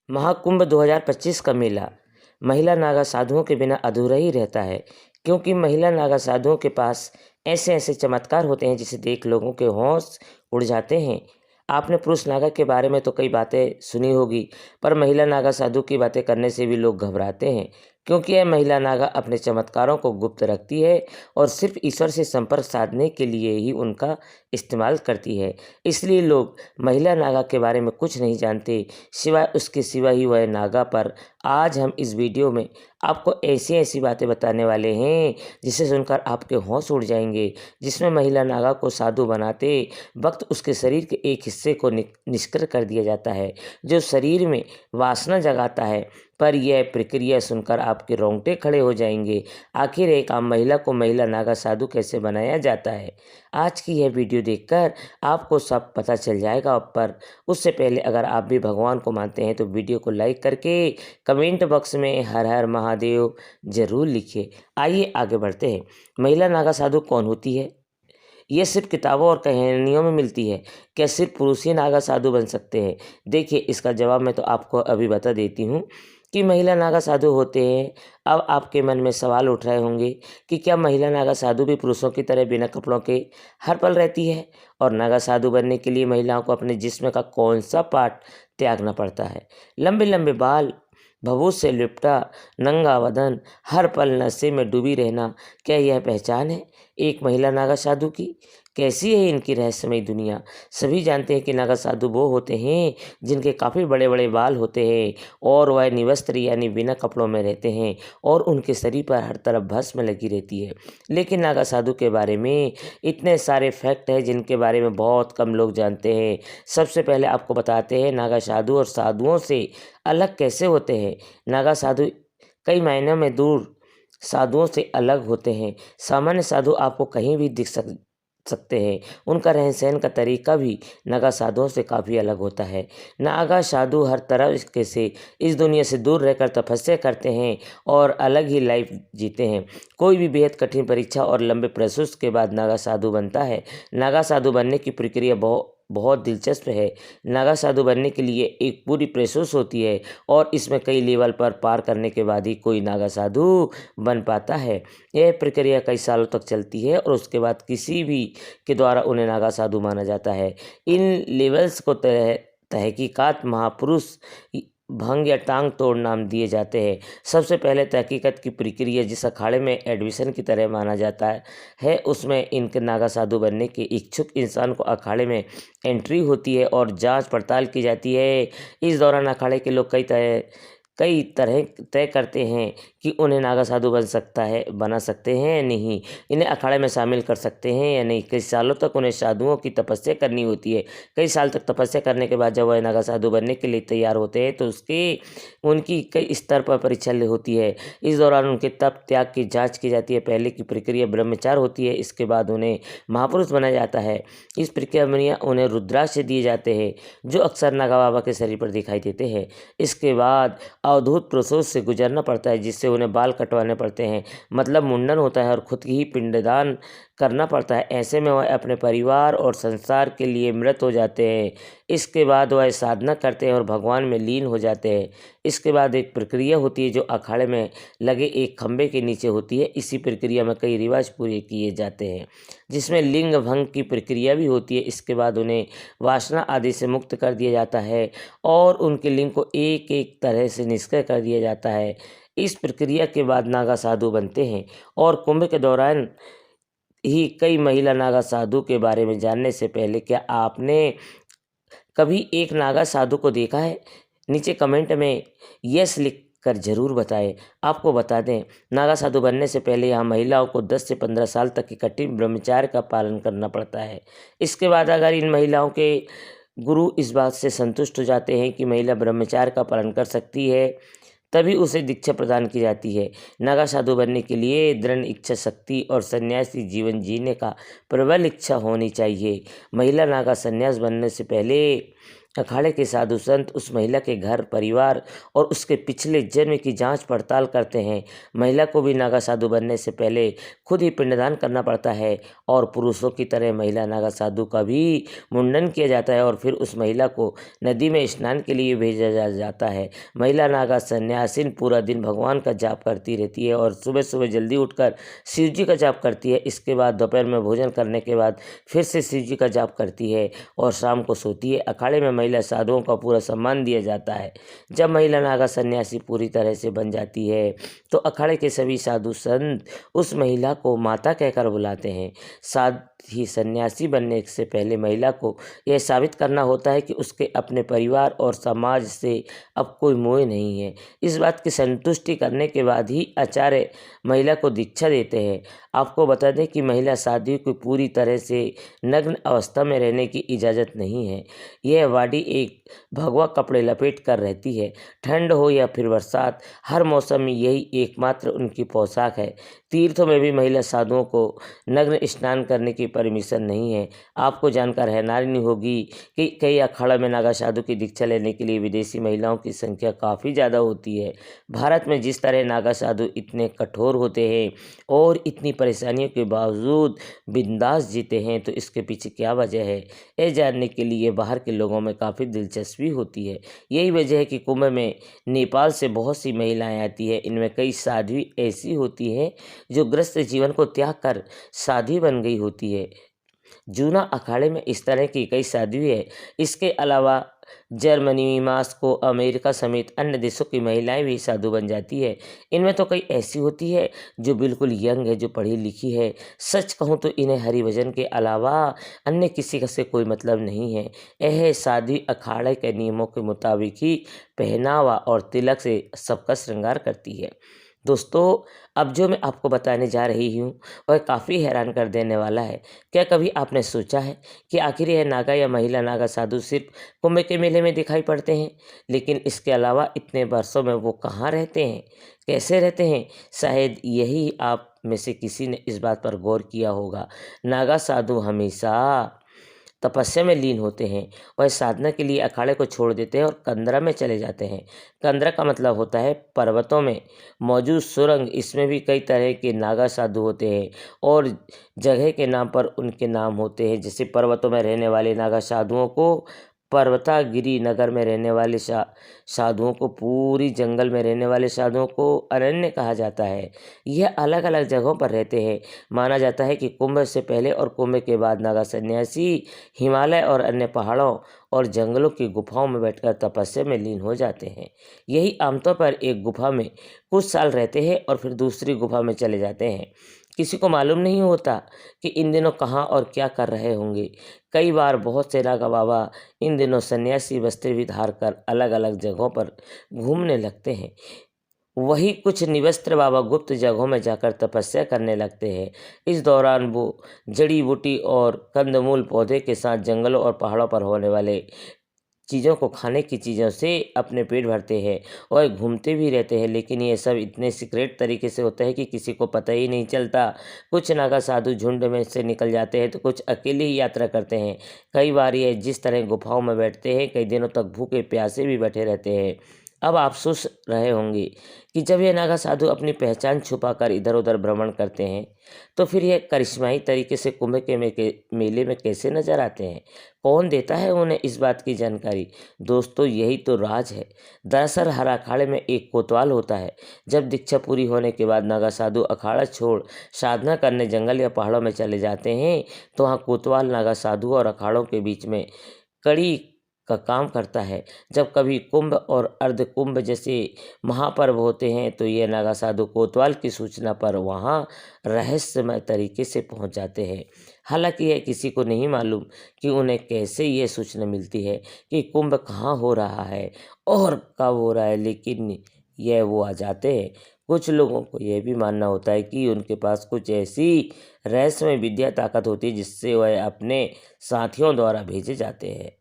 महाकुंभ 2025 का मेला महिला नागा साधुओं के बिना अधूरा ही रहता है, क्योंकि महिला नागा साधुओं के पास ऐसे ऐसे चमत्कार होते हैं जिसे देख लोगों के होश उड़ जाते हैं। आपने पुरुष नागा के बारे में तो कई बातें सुनी होगी, पर महिला नागा साधु की बातें करने से भी लोग घबराते हैं, क्योंकि यह महिला नागा अपने चमत्कारों को गुप्त रखती है और सिर्फ ईश्वर से संपर्क साधने के लिए ही उनका इस्तेमाल करती है। इसलिए लोग महिला नागा के बारे में कुछ नहीं जानते, सिवाय उसके सिवा ही वह नागा। पर आज हम इस वीडियो में आपको ऐसी ऐसी बातें बताने वाले हैं जिसे सुनकर आपके होश उड़ जाएंगे, जिसमें महिला नागा को साधु बनाते वक्त उसके शरीर के एक हिस्से को निष्क्रिय कर दिया जाता है, जो शरीर में वासना जगाता है। पर यह प्रक्रिया सुनकर आपके रोंगटे खड़े हो जाएंगे। आखिर एक आम महिला को महिला नागा साधु कैसे बनाया जाता है, आज की यह वीडियो देखकर आपको सब पता चल जाएगा। पर उससे पहले अगर आप भी भगवान को मानते हैं तो वीडियो को लाइक करके कमेंट बॉक्स में हर हर महादेव जरूर लिखिए। आइए आगे बढ़ते हैं। महिला नागा साधु कौन होती है? यह सिर्फ किताबों और कहानियों में मिलती है। क्या सिर्फ पुरुष ही नागा साधु बन सकते हैं? देखिए, इसका जवाब मैं तो आपको अभी बता देती हूँ कि महिला नागा साधु होते हैं। अब आपके मन में सवाल उठ रहे होंगे कि क्या महिला नागा साधु भी पुरुषों की तरह बिना कपड़ों के हर पल रहती है? और नागा साधु बनने के लिए महिलाओं को अपने जिस्म का कौन सा पार्ट त्यागना पड़ता है? लंबे लंबे बाल, भभूत से लिपटा नंगा वदन, हर पल नशे में डूबी रहना, क्या यह पहचान है एक महिला नागा साधु की? कैसी है इनकी रहस्यमयी दुनिया? सभी जानते हैं कि नागा साधु वो होते हैं जिनके काफ़ी बड़े बड़े बाल होते हैं और वह निवस्त्र यानी बिना कपड़ों में रहते हैं और उनके शरीर पर हर तरफ भस्म लगी रहती है। लेकिन नागा साधु के बारे में इतने सारे फैक्ट हैं जिनके बारे में बहुत कम लोग जानते हैं। सबसे पहले आपको बताते हैं नागा साधु और साधुओं से अलग कैसे होते हैं। नागा साधु कई मायनों में दूर साधुओं से अलग होते हैं। सामान्य साधु आपको कहीं भी दिख सकते हैं। उनका रहन सहन का तरीका भी नागा साधुओं से काफ़ी अलग होता है। नागा साधु हर तरह के से इस दुनिया से दूर रहकर तपस्या करते हैं और अलग ही लाइफ जीते हैं। कोई भी बेहद कठिन परीक्षा और लंबे प्रोसेस के बाद नागा साधु बनता है। नागा साधु बनने की प्रक्रिया बहुत दिलचस्प है। नागा साधु बनने के लिए एक पूरी प्रोसेस होती है और इसमें कई लेवल पर पार करने के बाद ही कोई नागा साधु बन पाता है। यह प्रक्रिया कई सालों तक चलती है और उसके बाद किसी भी के द्वारा उन्हें नागा साधु माना जाता है। इन लेवल्स को तहकीकात महापुरुष भंग या टांग तोड़ नाम दिए जाते हैं। सबसे पहले तहकीकत की प्रक्रिया जिस अखाड़े में एडमिशन की तरह माना जाता है उसमें इनके नागा साधु बनने के इच्छुक इंसान को अखाड़े में एंट्री होती है और जांच पड़ताल की जाती है। इस दौरान अखाड़े के लोग कई तरह तय करते हैं कि उन्हें नागा साधु बना सकते हैं या नहीं, इन्हें अखाड़े में शामिल कर सकते हैं या नहीं। कई सालों तक उन्हें साधुओं की तपस्या करनी होती है। कई साल तक तपस्या करने के बाद जब वह नागा साधु बनने के लिए तैयार होते हैं तो उनकी कई स्तर पर परीक्षा होती है। इस दौरान उनके तप त्याग की जाँच की जाती है। पहले की प्रक्रिया ब्रह्मचार होती है, इसके बाद उन्हें महापुरुष बनाया जाता है। इस प्रक्रिया में उन्हें रुद्राक्ष दिए जाते हैं जो अक्सर नागा बाबा के शरीर पर दिखाई देते हैं। इसके बाद अवधूत प्रोसेस से गुजरना पड़ता है जिससे उन्हें बाल कटवाने पड़ते हैं, मतलब मुंडन होता है और खुद की ही पिंडदान करना पड़ता है। ऐसे में वह अपने परिवार और संसार के लिए मृत हो जाते हैं। इसके बाद वह साधना करते हैं और भगवान में लीन हो जाते हैं। इसके बाद एक प्रक्रिया होती है जो अखाड़े में लगे एक खंभे के नीचे होती है। इसी प्रक्रिया में कई रिवाज पूरे किए जाते हैं जिसमें लिंग भंग की प्रक्रिया भी होती है। इसके बाद उन्हें वासना आदि से मुक्त कर दिया जाता है और उनके लिंग को एक एक तरह से निष्क्रिय कर दिया जाता है। इस प्रक्रिया के बाद नागा साधु बनते हैं और कुंभ के दौरान ही कई महिला नागा साधु के बारे में जानने से पहले क्या आपने कभी एक नागा साधु को देखा है? नीचे कमेंट में यस लिख कर जरूर बताएं। आपको बता दें, नागा साधु बनने से पहले यहाँ महिलाओं को 10 से 15 साल तक की कठिन ब्रह्मचार्य का पालन करना पड़ता है। इसके बाद अगर इन महिलाओं के गुरु इस बात से संतुष्ट हो जाते हैं कि महिला ब्रह्मचार्य का पालन कर सकती है, तभी उसे दीक्षा प्रदान की जाती है। नागा साधु बनने के लिए दृढ़ इच्छा शक्ति और सन्यासी जीवन जीने का प्रबल इच्छा होनी चाहिए। महिला नागा संन्यास बनने से पहले अखाड़े के साधु संत उस महिला के घर परिवार और उसके पिछले जन्म की जांच पड़ताल करते हैं। महिला को भी नागा साधु बनने से पहले खुद ही पिंडदान करना पड़ता है और पुरुषों की तरह महिला नागा साधु का भी मुंडन किया जाता है और फिर उस महिला को नदी में स्नान के लिए भेजा जाता है। महिला नागा सन्यासिन पूरा दिन भगवान का जाप करती रहती है और सुबह सुबह जल्दी उठकर शिव जी का जाप करती है। इसके बाद दोपहर में भोजन करने के बाद फिर से शिव जी का जाप करती है और शाम को सोती है। अखाड़े में महिला साधुओं का पूरा सम्मान दिया जाता है। जब महिला नागा सन्यासी पूरी तरह से बन जाती है तो अखाड़े के सभी साधु संत उस महिला को माता कहकर बुलाते हैं। साथ ही सन्यासी बनने से पहले महिला को यह साबित करना होता है कि उसके अपने परिवार और समाज से अब कोई मोह नहीं है। इस बात की संतुष्टि करने के बाद ही आचार्य महिला को दीक्षा देते हैं। आपको बता दें कि महिला साधु को पूरी तरह से नग्न अवस्था में रहने की इजाज़त नहीं है। यह वाडी एक भगवा कपड़े लपेट कर रहती है। ठंड हो या फिर बरसात, हर मौसम में यही एकमात्र उनकी पोशाक है। तीर्थों में भी महिला साधुओं को नग्न स्नान करने की परमिशन नहीं है। आपको जानकर हैरानी होगी कि कई अखाड़ा में नागा साधु की दीक्षा लेने के लिए विदेशी महिलाओं की संख्या काफ़ी ज़्यादा होती है। भारत में जिस तरह नागा साधु इतने कठोर होते हैं और इतनी परेशानियों के बावजूद बिंदास जीते हैं, तो इसके पीछे क्या वजह है, यह जानने के लिए बाहर के लोगों में काफ़ी दिलचस्पी होती है। यही वजह है कि कुंभ में नेपाल से बहुत सी महिलाएं आती है। इनमें कई साध्वी ऐसी होती हैं जो ग्रस्त जीवन को त्याग कर साध्वी बन गई होती है। जूना अखाड़े में इस तरह की कई साध्वी है। इसके अलावा जर्मनी, मास्को, अमेरिका समेत अन्य देशों की महिलाएं भी साधु बन जाती है। इनमें तो कई ऐसी होती है जो बिल्कुल यंग है, जो पढ़ी लिखी है। सच कहूँ तो इन्हें हरिभजन के अलावा अन्य किसी का से कोई मतलब नहीं है। यह साध्वी अखाड़े के नियमों के मुताबिक ही पहनावा और तिलक से सबका श्रृंगार करती है। दोस्तों, अब जो मैं आपको बताने जा रही हूँ वह काफ़ी हैरान कर देने वाला है। क्या कभी आपने सोचा है कि आखिर यह नागा या महिला नागा साधु सिर्फ कुंभ के मेले में दिखाई पड़ते हैं, लेकिन इसके अलावा इतने वर्षों में वो कहाँ रहते हैं, कैसे रहते हैं? शायद यही आप में से किसी ने इस बात पर गौर किया होगा। नागा साधु हमेशा तपस्या में लीन होते हैं। वह साधना के लिए अखाड़े को छोड़ देते हैं और कंदरा में चले जाते हैं। कंदरा का मतलब होता है पर्वतों में मौजूद सुरंग। इसमें भी कई तरह के नागा साधु होते हैं और जगह के नाम पर उनके नाम होते हैं। जैसे पर्वतों में रहने वाले नागा साधुओं को पर्वतागिरी नगर में रहने वाले साधुओं को, पूरी जंगल में रहने वाले साधुओं को अरण्य कहा जाता है। यह अलग अलग जगहों पर रहते हैं। माना जाता है कि कुंभ से पहले और कुंभ के बाद नागा सन्यासी हिमालय और अन्य पहाड़ों और जंगलों की गुफाओं में बैठकर तपस्या में लीन हो जाते हैं। यही आमतौर पर एक गुफा में कुछ साल रहते हैं और फिर दूसरी गुफा में चले जाते हैं। किसी को मालूम नहीं होता कि इन दिनों कहाँ और क्या कर रहे होंगे। कई बार बहुत से नागा बाबा इन दिनों सन्यासी वस्त्र भी धार कर अलग अलग जगहों पर घूमने लगते हैं। वही कुछ निवस्त्र बाबा गुप्त जगहों में जाकर तपस्या करने लगते हैं। इस दौरान वो जड़ी बूटी और कंदमूल पौधे के साथ जंगलों और पहाड़ों पर होने वाले चीज़ों को, खाने की चीज़ों से अपने पेट भरते हैं और घूमते भी रहते हैं। लेकिन ये सब इतने सीक्रेट तरीके से होता है कि किसी को पता ही नहीं चलता। कुछ नागा साधु झुंड में से निकल जाते हैं तो कुछ अकेले ही यात्रा करते हैं। कई बार ये जिस तरह गुफाओं में बैठते हैं, कई दिनों तक भूखे प्यासे भी बैठे रहते हैं। अब आप सोच रहे होंगे कि जब ये नागा साधु अपनी पहचान छुपाकर इधर उधर भ्रमण करते हैं, तो फिर ये करिश्माई तरीके से कुंभ के मेले में कैसे नजर आते हैं? कौन देता है उन्हें इस बात की जानकारी? दोस्तों, यही तो राज है। दरअसल हर अखाड़े में एक कोतवाल होता है। जब दीक्षा पूरी होने के बाद नागा साधु अखाड़ा छोड़ साधना करने जंगल या पहाड़ों में चले जाते हैं, तो वहाँ कोतवाल नागा साधु और अखाड़ों के बीच में कड़ी का काम करता है। जब कभी कुंभ और अर्ध कुंभ जैसे महापर्व होते हैं, तो ये नागा साधु कोतवाल की सूचना पर वहाँ रहस्यमय तरीके से पहुँच जाते हैं। हालांकि यह किसी को नहीं मालूम कि उन्हें कैसे ये सूचना मिलती है कि कुंभ कहाँ हो रहा है और कब हो रहा है, लेकिन यह वो आ जाते हैं। कुछ लोगों को यह भी मानना होता है कि उनके पास कुछ ऐसी रहस्यमय विद्या ताकत होती है जिससे वह अपने साथियों द्वारा भेजे जाते हैं।